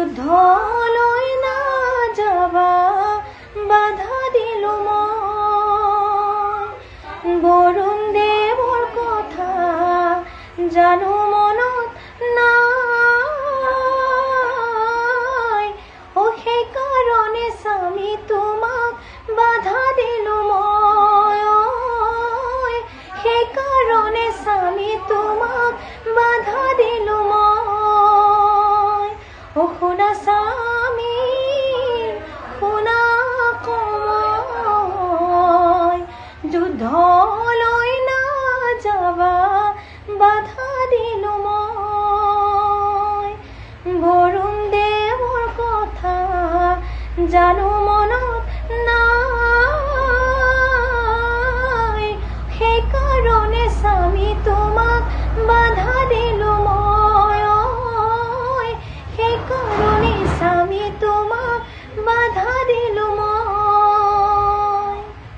যুদ্ধলৈ না যাবা বাধা দিলো মই বৰুণ দেৱৰ কথা জানো মনত নাই ও সেইকাৰণে স্বামী তোমাক বাধা দিলো মই সেইকাৰণে স্বামী তোমাক বাধা দিলো মই ও শুনা স্বামী শুনা কময় যুদ্ধলৈ না যাবা বাধা দিলো মই বৰুণ দেৱৰ কথা জানো মনত নাই সেইকাৰণে স্বামী তোমাক বাধা দিলো